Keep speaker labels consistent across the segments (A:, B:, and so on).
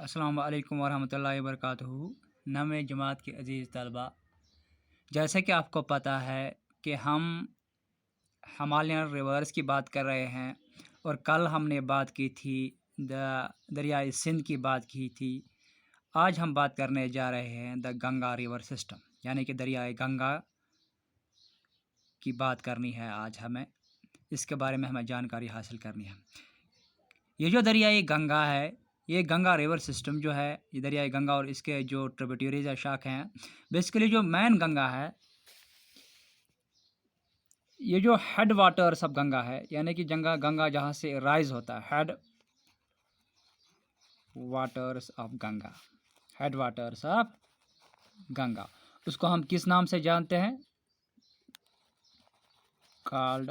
A: अस्सलाम वालेकुम वरहमतुल्लाहि वबरकातुहू। नवे जमात के अज़ीज़ तलबा, जैसे कि आपको पता है कि हम हिमालयन रिवर्स की बात कर रहे हैं और कल हमने बात की थी दरियाए सिंध की बात की थी। आज हम बात करने जा रहे हैं द गंगा रिवर सिस्टम, यानी कि दरियाए गंगा की बात करनी है। आज हमें इसके बारे में हमें जानकारी हासिल करनी है। ये जो दरियाए गंगा है, ये गंगा रिवर सिस्टम जो है, ये दरियाए गंगा और इसके जो ट्रिब्यूटरीज या शाख हैं, बेसिकली जो मेन गंगा है, ये जो हेड वाटर्स ऑफ गंगा है, यानी कि गंगा जहाँ से राइज होता है, head waters of Ganga, head waters of Ganga, उसको हम किस नाम से जानते हैं? कॉल्ड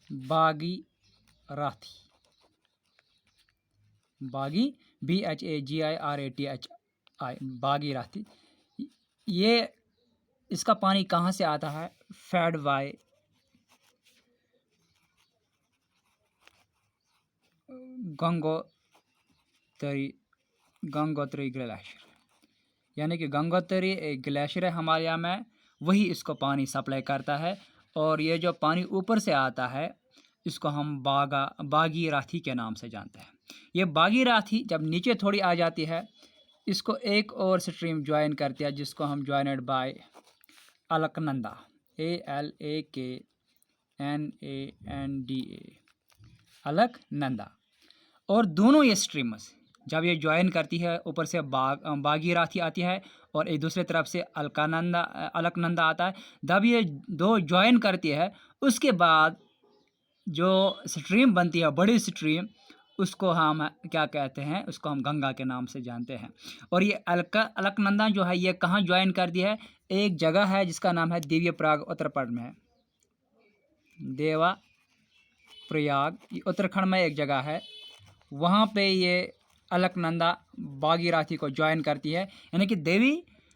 A: भागीरथी। BHAGIRATHI, भागीरथी। ये इसका पानी कहाँ से आता है? फेड बाय गंगोत्री ग्लेशियर, यानी कि गंगोत्री एक ग्लेशियर है हिमालय में, वही इसको पानी सप्लाई करता है। और ये जो पानी ऊपर से आता है, इसको हम भागीरथी के नाम से जानते हैं। ये भागीरथी जब नीचे थोड़ी आ जाती है, इसको एक और स्ट्रीम ज्वाइन करती है, जिसको हम ज्वाइनड बाय अलकनंदा, ALAKNANDA, अलकनंदा। और दोनों ये स्ट्रीम्स जब ये ज्वाइन करती है, ऊपर से भागीरथी आती है और एक दूसरे तरफ से अलकनंदा आता है, जब ये दो ज्वाइन करती है, उसके बाद जो स्ट्रीम बनती है, बड़ी स्ट्रीम, उसको हम क्या कहते हैं? उसको हम गंगा के नाम से जानते हैं। और ये अलकनंदा जो है, ये कहाँ ज्वाइन कर दी है? एक जगह है जिसका नाम है देवप्रयाग, उत्तर प्रदेश में है। देवप्रयाग उत्तराखंड में एक जगह है, वहाँ पे ये अलकनंदा भागीरथी को ज्वाइन करती है। यानी कि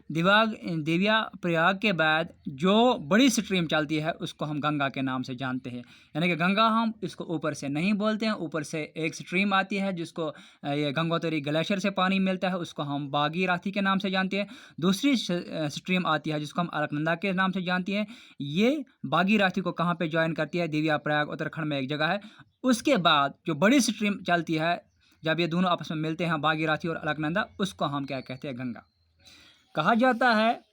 A: देविया प्रयाग के बाद जो बड़ी स्ट्रीम चलती है, उसको हम गंगा के नाम से जानते हैं। यानी कि गंगा हम इसको ऊपर से नहीं बोलते हैं, ऊपर से एक स्ट्रीम आती है जिसको ये गंगोत्री ग्लेशियर से पानी मिलता है, उसको हम भागीरथी के नाम से जानते हैं। दूसरी स्ट्रीम आती है जिसको हम अलकनंदा के नाम से जानते हैं। ये भागीरथी को कहाँ पे ज्वाइन करती है? देविया प्रयाग उत्तराखंड में एक जगह है। उसके बाद जो बड़ी स्ट्रीम चलती है, जब ये दोनों आपस में मिलते हैं, भागीरथी और अलकनंदा, उसको हम क्या कहते हैं? गंगा कहा जाता है।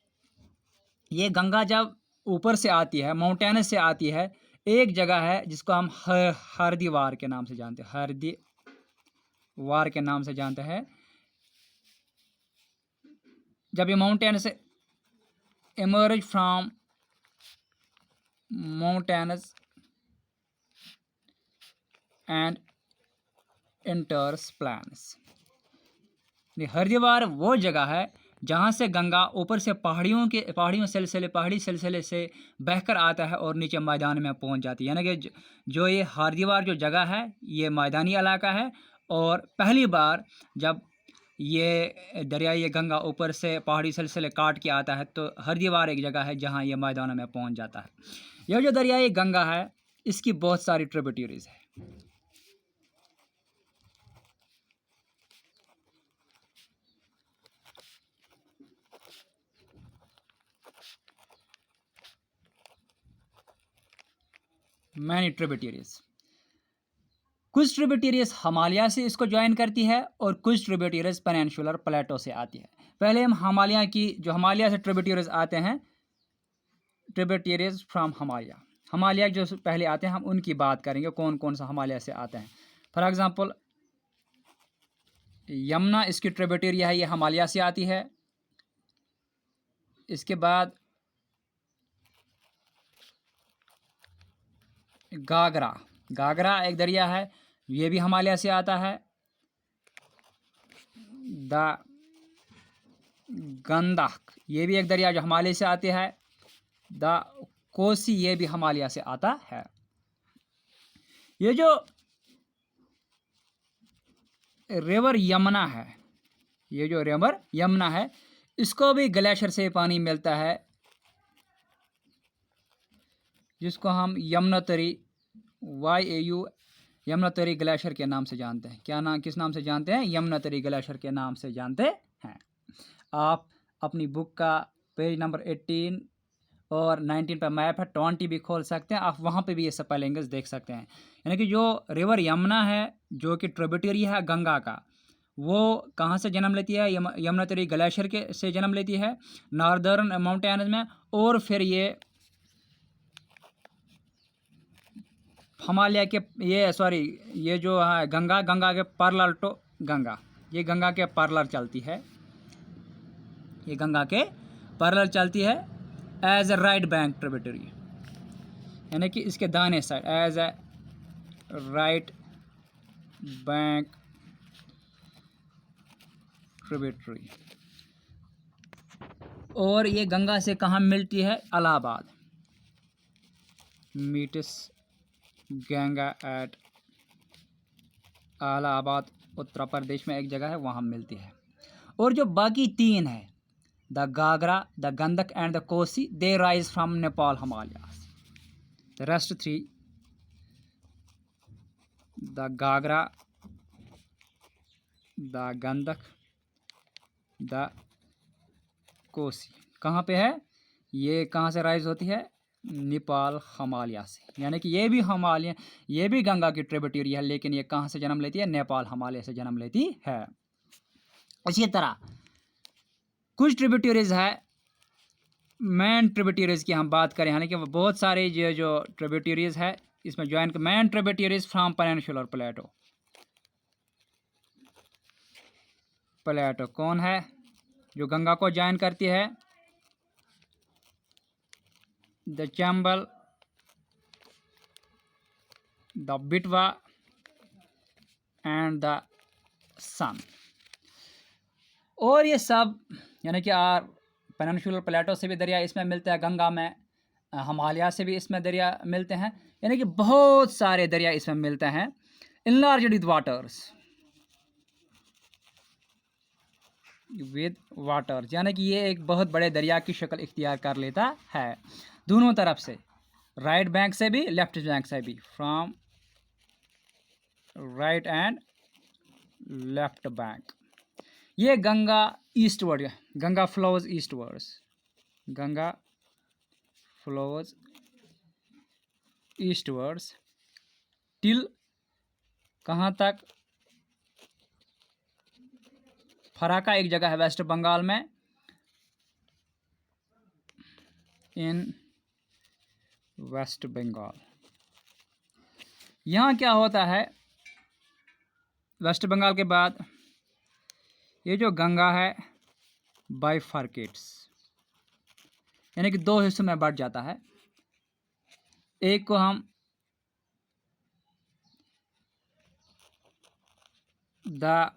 A: ये गंगा जब ऊपर से आती है, माउंटेन से आती है, एक जगह है जिसको हम हरिद्वार के नाम से जानते हैं, हरिद्वार के नाम से जानते हैं। जब ये माउंटेन से emerge from mountains and इंटर्स plans, Haridwar वो जगह है जहाँ से गंगा ऊपर से पहाड़ी सिलसिले से बहकर आता है और नीचे मैदान में पहुँच जाती है। यानी कि जो ये हरिद्वार जो जगह है, ये मैदानी इलाका है। और पहली बार जब ये दरियाई गंगा ऊपर से पहाड़ी सिलसिले काट के आता है, तो हरिद्वार एक जगह है जहाँ ये मैदानों में पहुँच जाता है। यह जो दरियाई गंगा है, इसकी बहुत सारी ट्रिब्यूटरीज है। मैनी ट्रिब्यूटरीज, कुछ ट्रिब्यूटरीज हिमालय से इसको ज्वाइन करती है और कुछ ट्रिब्यूटरीज पेनिनसुलर प्लेटो से आती है। पहले हम हिमालय से ट्रिब्यूटरीज आते हैं, ट्रिब्यूटरीज फ्रॉम हिमालय जो पहले आते हैं, हम उनकी बात करेंगे, कौन कौन सा हिमालय से आते हैं। फॉर एग्जांपल यमुना, इसकी ट्रिब्यूटरी है, ये हिमालय से आती है। इसके बाद घाघरा एक दरिया है, ये भी हिमालय से आता है। द गंडक, ये भी एक दरिया जो हिमालय से आती है। द कोसी, ये भी हिमालय से आता है। ये जो रिवर यमुना है, ये जो रिवर यमुना है, इसको भी ग्लेशियर से पानी मिलता है, जिसको हम यमुनोत्री YAU यमुनोत्री ग्लेशियर के नाम से जानते हैं। क्या नाम, किस नाम से जानते हैं? यमुनोत्री ग्लेशियर के नाम से जानते हैं। आप अपनी बुक का पेज नंबर 18 और 19 पर मैप है, 20 भी खोल सकते हैं आप, वहाँ पे भी ये स्पेलिंग्स देख सकते हैं। यानी कि जो रिवर यमुना है, जो कि ट्रिब्यूटरी है गंगा का, वो कहाँ से जन्म लेती है? यमुनोत्री ग्लेशियर के से जन्म लेती है नॉर्दर्न माउंटेन्स में, और फिर ये हिमालय के ये जो है गंगा के पैरेलल टू गंगा, ये गंगा के पैरेलल चलती है, ये गंगा के पैरेलल चलती है as a right bank tributary, यानी कि इसके दाहिने side as a right bank tributary. और ये गंगा से कहाँ मिलती है? इलाहाबाद, मीट्स गंगा एट इलाहाबाद, उत्तर प्रदेश में एक जगह है, वहाँ मिलती है। और जो बाकी तीन है, the Ghaghara, the Gandak and the Kosi, they rise from Nepal Himalayas. The rest three, the Ghaghara, the Gandak, the Kosi, कहाँ पे है? ये कहाँ से राइज होती है? नेपाल हिमालय से। यानी कि ये भी हिमालय, ये भी गंगा की ट्रिब्यूटरी है, लेकिन ये कहाँ से जन्म लेती है? नेपाल हिमालय से जन्म लेती है। इसी तरह कुछ ट्रिब्यूटरीज है, मेन ट्रिब्यूटरीज की हम बात करें, यानी कि बहुत सारे जो ट्रिब्यूटरीज है इसमें join, main tributaries from peninsular plateau. Plateau कौन है जो गंगा को ज्वाइन करती है? The Chambal, the Betwa and the Son. और ये सब यानी कि पेनिनसुलर प्लेटो से भी दरिया इसमें मिलते हैं गंगा में, हिमालय से भी इसमें दरिया मिलते हैं, यानी कि बहुत सारे दरिया इसमें मिलते हैं। इनलार्ज्ड विद वाटर्स, यानी कि ये एक बहुत बड़े दरिया की शक्ल इख्तियार कर लेता है दोनों तरफ से, राइट बैंक से भी लेफ्ट बैंक से भी, from right and left bank. ये Ganga eastward, Ganga flows eastwards, Ganga flows eastwards till कहाँ तक? फराका एक जगह है वेस्ट बंगाल में, इन वेस्ट बंगाल। यहाँ क्या होता है? वेस्ट बंगाल के बाद ये जो गंगा है बाइफर्केट्स, यानी कि दो हिस्सों में बढ़ जाता है। एक को हम द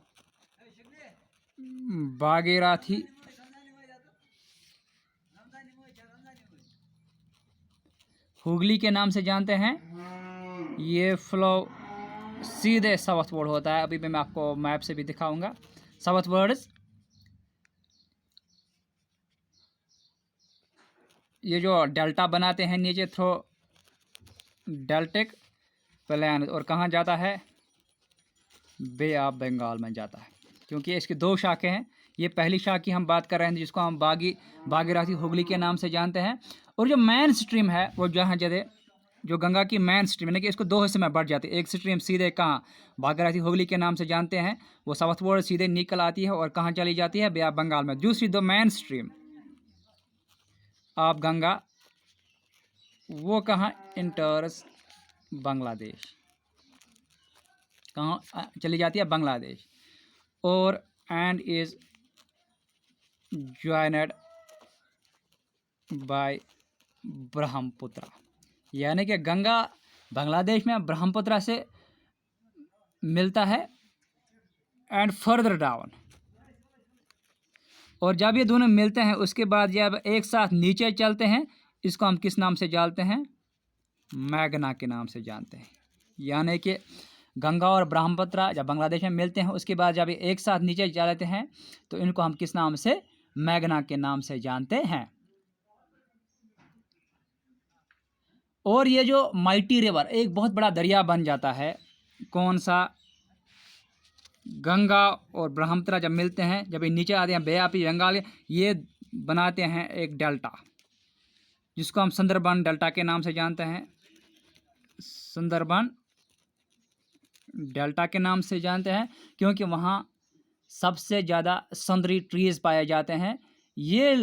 A: भागीरथी हुगली के नाम से जानते हैं। ये फ्लो सीधे साउथवर्ड होता है, अभी मैं आपको मैप से भी दिखाऊंगा। साउथवर्ड्स ये जो डेल्टा बनाते हैं नीचे थ्रो डेल्टिक प्लेन, और कहाँ जाता है? बे ऑफ बंगाल में जाता है, क्योंकि इसकी दो शाखें हैं। ये पहली शाख की हम बात कर रहे हैं जिसको हम भागीरथी हुगली के नाम से जानते हैं। और जो मेन स्ट्रीम है वो जहाँ जो गंगा की मेन स्ट्रीम, यानी कि इसको दो हिस्से में बढ़ जाती है। एक स्ट्रीम सीधे कहाँ भागीरथी हुगली के नाम से जानते हैं, वो साउथवर्ड सीधे निकल आती है और कहाँ चली जाती है? बे ऑफ बंगाल में। दूसरी दो मेन स्ट्रीम ऑफ गंगा वो कहाँ? इंटर्स बांग्लादेश, कहाँ चली जाती है? बांग्लादेश। और एंड इज ज्वाइनड बाय ब्रह्मपुत्र, यानी कि गंगा बांग्लादेश में ब्रह्मपुत्र से मिलता है एंड फर्दर डाउन। और जब ये दोनों मिलते हैं उसके बाद जब एक साथ नीचे चलते हैं, इसको हम किस नाम से जानते हैं? मैग्ना के नाम से जानते हैं। यानी कि गंगा और ब्रह्मपुत्र जब बांग्लादेश में मिलते हैं उसके बाद जब ये एक साथ नीचे चलते हैं तो इनको हम किस नाम से? मैग्ना के नाम से जानते हैं। और ये जो माइटी रिवर एक बहुत बड़ा दरिया बन जाता है कौन सा, गंगा और ब्रह्मपुत्र जब मिलते हैं, जब ये नीचे आते हैं बे ऑफ बंगाल, ये बनाते हैं एक डेल्टा, जिसको हम सुंदरबन डेल्टा के नाम से जानते हैं। सुंदरबन डेल्टा के नाम से जानते हैं क्योंकि वहाँ सबसे ज़्यादा समुद्री ट्रीज पाए जाते हैं। ये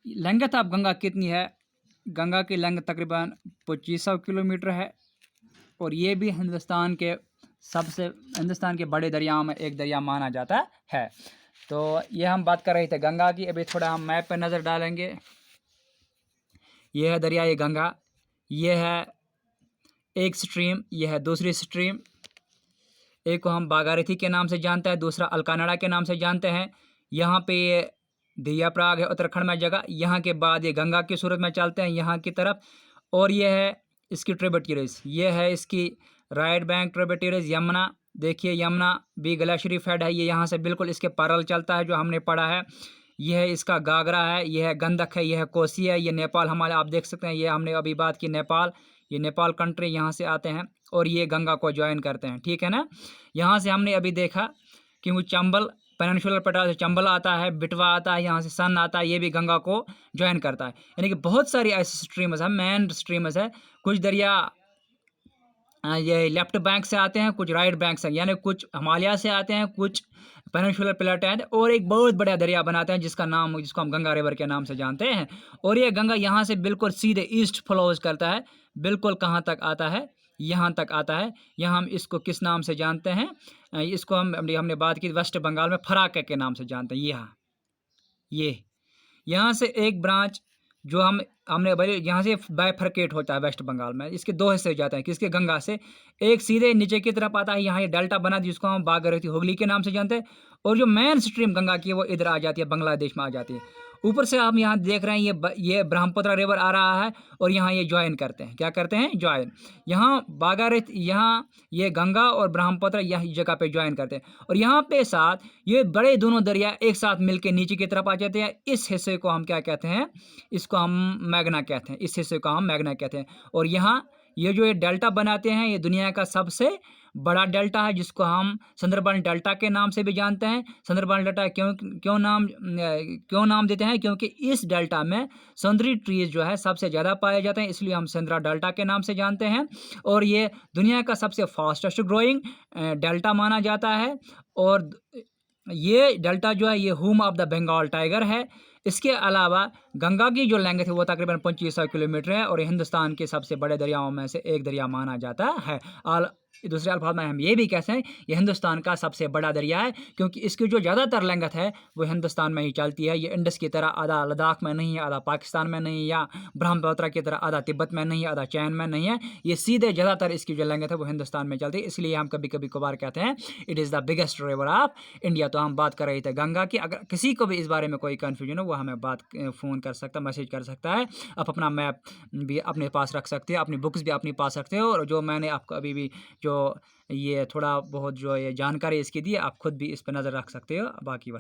A: लंगथ ऑफ गंगा कितनी है? गंगा की लंग तकरीबन 2500 किलोमीटर है और ये भी हिंदुस्तान के बड़े दरियाओं में एक दरिया माना जाता है। तो ये हम बात कर रहे थे गंगा की। अभी थोड़ा हम मैप पर नज़र डालेंगे। ये है दरिया, ये गंगा, ये है एक स्ट्रीम, ये है दूसरी स्ट्रीम। एक को हम बागारथी के नाम से जानते हैं, दूसरा अलकानड़ा के नाम से जानते हैं। यहाँ पे ये देवप्रयाग है उत्तराखंड में जगह। यहाँ के बाद ये गंगा की सूरत में चलते हैं यहाँ की तरफ, और ये है इसकी ट्रिब्यूटरीज, ये है इसकी राइट बैंक ट्रिब्यूटरीज यमुना। देखिए यमुना भी ग्लेशियरी फेड है, ये यहाँ से बिल्कुल इसके पैरेलल चलता है जो हमने पढ़ा है। यह है इसका गागरा है, यह है गंडक है, यह है कोसी है, ये नेपाल हमारे, आप देख सकते हैं ये हमने अभी बात की नेपाल, ये नेपाल कंट्री यहाँ से आते हैं और ये गंगा को ज्वाइन करते हैं, ठीक है ना। यहाँ से हमने अभी देखा कि वो चंबल पेनिनसुलर पठार से चंबल आता है, बिटवा आता है, यहाँ से सन आता है, ये भी गंगा को ज्वाइन करता है। यानी कि बहुत सारी ऐसी स्ट्रीम्स हैं, मेन स्ट्रीम्स है। कुछ दरिया ये लेफ्ट बैंक से आते हैं, कुछ राइट बैंक से, यानी कुछ हिमालय से आते हैं, कुछ पेनिनसुलर प्लेट है, और एक बहुत बड़ा दरिया बनाते हैं जिसको हम गंगा रिवर के नाम से जानते हैं। और ये गंगा यहाँ से बिल्कुल सीधे ईस्ट फ्लोज करता है, बिल्कुल कहाँ तक आता है, यहाँ तक आता है। यहाँ हम इसको किस नाम से जानते हैं? इसको हमने बात की वेस्ट बंगाल में फराक्का के नाम से जानते हैं। ये यहाँ से एक ब्रांच जो हमने यहाँ से बाइफरकेट होता है वेस्ट बंगाल में, इसके दो हिस्से हो जाते हैं। किसके? गंगा से। एक सीधे नीचे की तरफ आता है, यहाँ ये डेल्टा बना जिसको हम बागमती हुगली के नाम से जानते हैं, और जो मेन स्ट्रीम गंगा की है वो इधर आ जाती है, बांग्लादेश में आ जाती है। ऊपर से हम यहाँ देख रहे हैं ये ब्रह्मपुत्र रिवर आ रहा है और यहाँ ये ज्वाइन करते हैं। क्या करते हैं? ज्वाइन। यहाँ बागारथ, यहाँ ये गंगा और ब्रह्मपुत्र यही जगह पे ज्वाइन करते हैं, और यहाँ पे साथ ये बड़े दोनों दरिया एक साथ मिलके नीचे की तरफ आ जाते हैं। इस हिस्से को हम क्या कहते हैं? इसको हम मैग्ना कहते हैं, इस हिस्से को हम मैग्ना कहते हैं। और यहाँ ये जो ये डेल्टा बनाते हैं, ये दुनिया का सबसे बड़ा डेल्टा है जिसको हम सुंदरबन डेल्टा के नाम से भी जानते हैं। सुंदरबन डेल्टा क्यों नाम देते हैं? क्योंकि इस डेल्टा में समुद्री ट्रीज जो है सबसे ज़्यादा पाए जाते हैं, इसलिए हम सुंदरा डेल्टा के नाम से जानते हैं। और ये दुनिया का सबसे फास्टेस्ट ग्रोइंग डेल्टा माना जाता है। और ये डेल्टा जो है ये home of the Bengal tiger है। इसके अलावा गंगा की जो लेंथ है वो तकरीबन 2500 किलोमीटर है, और हिंदुस्तान के सबसे बड़े दरियाओं में से एक दरिया माना जाता है। दूसरे अल्फाज में हम ये भी कहते हैं ये हिंदुस्तान का सबसे बड़ा दरिया है, क्योंकि इसकी जो ज़्यादातर लेंथ है वो हिंदुस्तान में ही चलती है। ये इंडस की तरह आधा लद्दाख में नहीं है, आधा पाकिस्तान में नहीं, या ब्रह्मपुत्र की तरह आधा तिब्बत में नहीं, आधा चैन में नहीं है। ये सीधे ज़्यादातर इसकी जो लेंथ है वो हिंदुस्तान में चलती है, इसलिए हम कभी कभी कभार कहते हैं it is the biggest river of India. तो हम बात कर रहे थे गंगा की। अगर किसी को भी इस बारे में कोई कन्फ्यूजन हो वो हमें फ़ोन कर सकता, मैसेज कर सकता है। आप अपना मैप भी अपने पास रख सकते हो, अपनी बुक्स भी अपने पास रखते हो, और जो मैंने आपको अभी भी जो ये थोड़ा बहुत जो ये जानकारी इसकी दी, आप खुद भी इस पर नज़र रख सकते हो। बाकी बस।